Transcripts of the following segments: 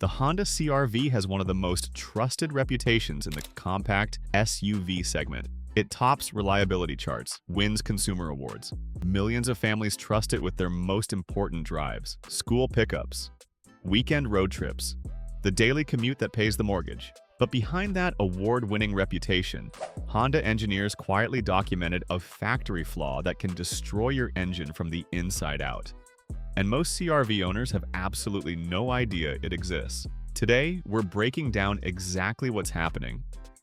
The Honda CR-V has one of the most trusted reputations in the compact SUV segment. It tops reliability charts, wins consumer awards. Millions of families trust it with their most important drives, school pickups, weekend road trips, the daily commute that pays the mortgage. But behind that award-winning reputation, Honda engineers quietly documented a factory flaw that can destroy your engine from the inside out. And most CR-V owners have absolutely no idea it exists. Today, we're breaking down exactly what's happening,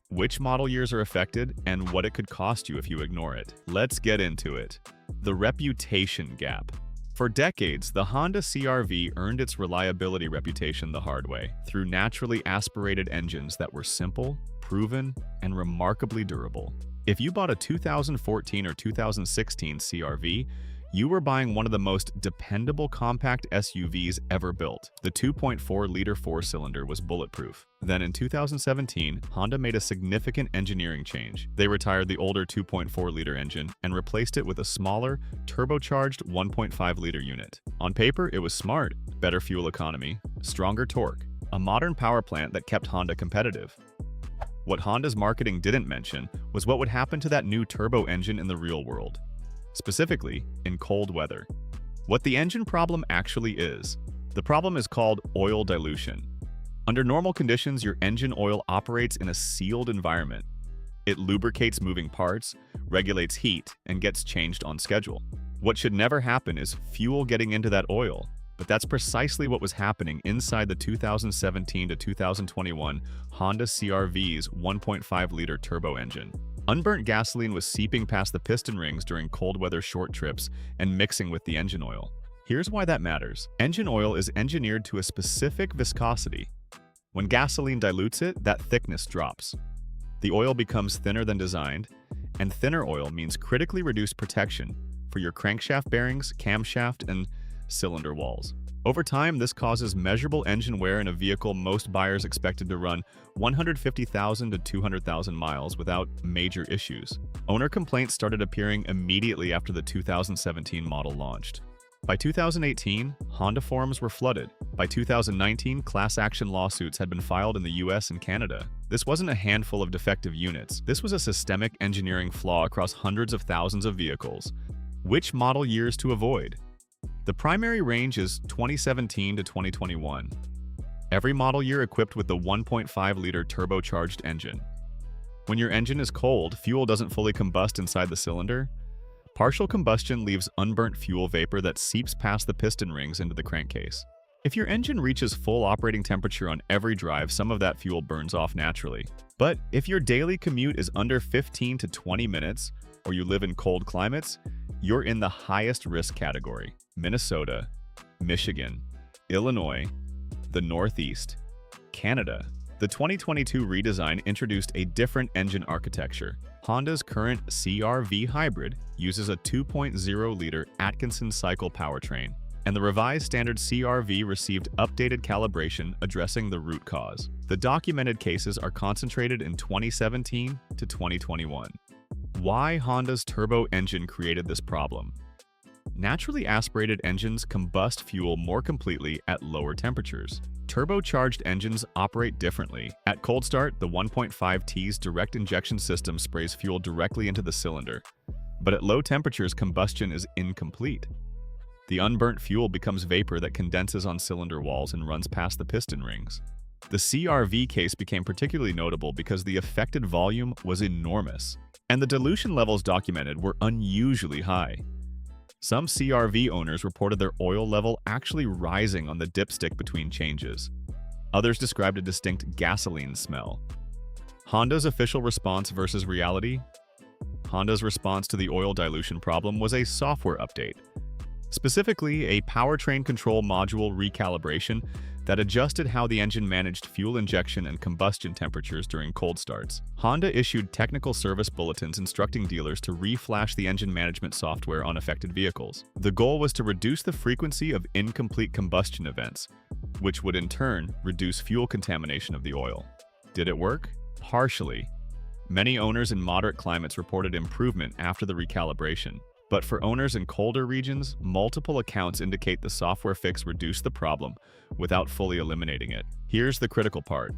which model years are affected, and what it could cost you if you ignore it. Let's get into it. The reputation gap. For decades, the Honda CR-V earned its reliability reputation the hard way, through naturally aspirated engines that were simple, proven, and remarkably durable. If you bought a 2014 or 2016 CR-V, you were buying one of the most dependable compact SUVs ever built. The 2.4-liter four-cylinder was bulletproof. Then in 2017, Honda made a significant engineering change. They retired the older 2.4-liter engine and replaced it with a smaller, turbocharged 1.5-liter unit. On paper, it was smart, better fuel economy, stronger torque, a modern power plant that kept Honda competitive. What Honda's marketing didn't mention was what would happen to that new turbo engine in the real world. Specifically, in cold weather. What the engine problem actually is. The problem is called oil dilution. Under normal conditions, your engine oil operates in a sealed environment. It lubricates moving parts, regulates heat, and gets changed on schedule. What should never happen is fuel getting into that oil, but that's precisely what was happening inside the 2017 to 2021 Honda CR-V's 1.5-liter turbo engine. Unburnt gasoline was seeping past the piston rings during cold weather short trips and mixing with the engine oil. Here's why that matters. Engine oil is engineered to a specific viscosity. When gasoline dilutes it, that thickness drops. The oil becomes thinner than designed, and thinner oil means critically reduced protection for your crankshaft bearings, camshaft, and cylinder walls. Over time, this causes measurable engine wear in a vehicle most buyers expected to run 150,000 to 200,000 miles without major issues. Owner complaints started appearing immediately after the 2017 model launched. By 2018, Honda forums were flooded. By 2019, class action lawsuits had been filed in the US and Canada. This wasn't a handful of defective units. This was a systemic engineering flaw across hundreds of thousands of vehicles. Which model years to avoid? The primary range is 2017 to 2021. Every model year equipped with the 1.5-liter turbocharged engine. When your engine is cold, fuel doesn't fully combust inside the cylinder. Partial combustion leaves unburnt fuel vapor that seeps past the piston rings into the crankcase. If your engine reaches full operating temperature on every drive, some of that fuel burns off naturally. But if your daily commute is under 15 to 20 minutes, or you live in cold climates, you're in the highest risk category. Minnesota, Michigan, Illinois, the Northeast, Canada. The 2022 redesign introduced a different engine architecture. Honda's current CR-V hybrid uses a 2.0-liter Atkinson cycle powertrain, and the revised standard CR-V received updated calibration addressing the root cause. The documented cases are concentrated in 2017 to 2021. Why Honda's turbo engine created this problem? Naturally aspirated engines combust fuel more completely at lower temperatures. Turbocharged engines operate differently. At cold start, the 1.5T's direct injection system sprays fuel directly into the cylinder. But at low temperatures, combustion is incomplete. The unburnt fuel becomes vapor that condenses on cylinder walls and runs past the piston rings. The CR-V case became particularly notable because the affected volume was enormous, and the dilution levels documented were unusually high. Some CR-V owners reported their oil level actually rising on the dipstick between changes. Others described a distinct gasoline smell. Honda's official response versus reality? Honda's response to the oil dilution problem was a software update, specifically a powertrain control module recalibration that adjusted how the engine managed fuel injection and combustion temperatures during cold starts. Honda issued technical service bulletins instructing dealers to reflash the engine management software on affected vehicles. The goal was to reduce the frequency of incomplete combustion events, which would in turn reduce fuel contamination of the oil. Did it work? Partially. Many owners in moderate climates reported improvement after the recalibration. But for owners in colder regions, multiple accounts indicate the software fix reduced the problem without fully eliminating it. Here's the critical part.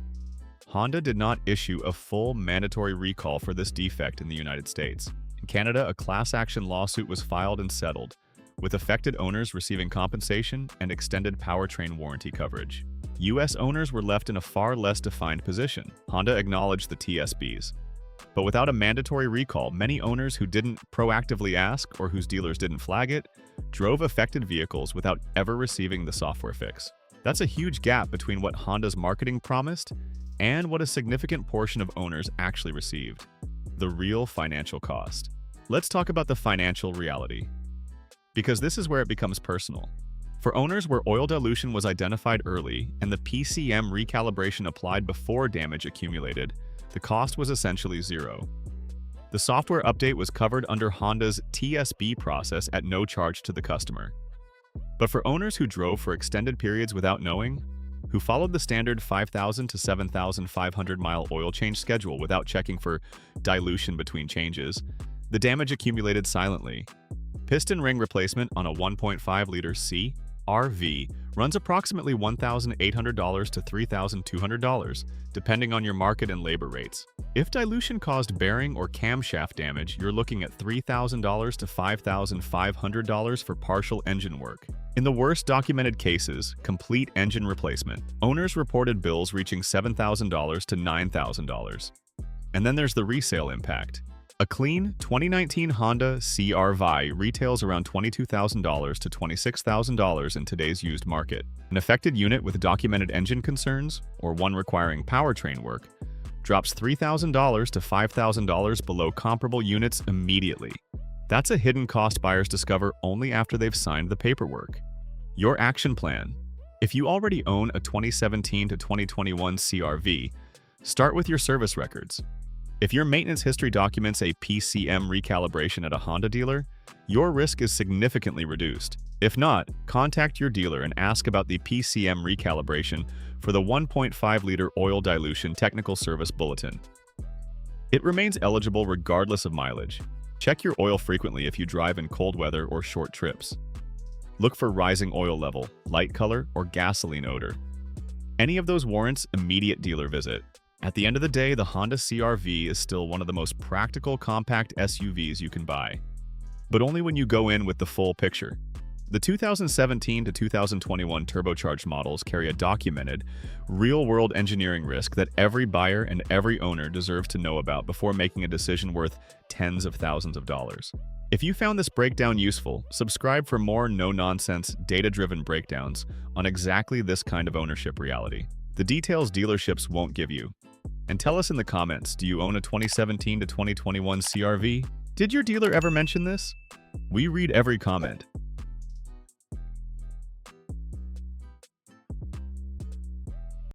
Honda did not issue a full mandatory recall for this defect in the United States. In Canada, a class action lawsuit was filed and settled, with affected owners receiving compensation and extended powertrain warranty coverage. US owners were left in a far less defined position. Honda acknowledged the TSBs. But without a mandatory recall, many owners who didn't proactively ask or whose dealers didn't flag it drove affected vehicles without ever receiving the software fix. That's a huge gap between what Honda's marketing promised and what a significant portion of owners actually received. The real financial cost. Let's talk about the financial reality, because this is where it becomes personal. For owners where oil dilution was identified early and the PCM recalibration applied before damage accumulated, the cost was essentially zero. The software update was covered under Honda's TSB process at no charge to the customer. But for owners who drove for extended periods without knowing, who followed the standard 5,000 to 7,500 mile oil change schedule without checking for dilution between changes, the damage accumulated silently. Piston ring replacement on a 1.5-liter CR-V runs approximately $1,800 to $3,200, depending on your market and labor rates. If dilution caused bearing or camshaft damage, you're looking at $3,000 to $5,500 for partial engine work. In the worst documented cases, complete engine replacement, owners reported bills reaching $7,000 to $9,000. And then there's the resale impact. A clean 2019 Honda CR-V retails around $22,000 to $26,000 in today's used market. An affected unit with documented engine concerns, or one requiring powertrain work, drops $3,000 to $5,000 below comparable units immediately. That's a hidden cost buyers discover only after they've signed the paperwork. Your action plan. If you already own a 2017 to 2021 CR-V, start with your service records. If your maintenance history documents a PCM recalibration at a Honda dealer, your risk is significantly reduced. If not, contact your dealer and ask about the PCM recalibration for the 1.5-liter oil dilution technical service bulletin. It remains eligible regardless of mileage. Check your oil frequently if you drive in cold weather or short trips. Look for rising oil level, light color, or gasoline odor. Any of those warrants immediate dealer visit. At the end of the day, the Honda CR-V is still one of the most practical compact SUVs you can buy. But only when you go in with the full picture. The 2017 to 2021 turbocharged models carry a documented, real-world engineering risk that every buyer and every owner deserves to know about before making a decision worth tens of thousands of dollars. If you found this breakdown useful, subscribe for more no-nonsense, data-driven breakdowns on exactly this kind of ownership reality. The details dealerships won't give you. And tell us in the comments, do you own a 2017 to 2021 CR-V? Did your dealer ever mention this? We read every comment.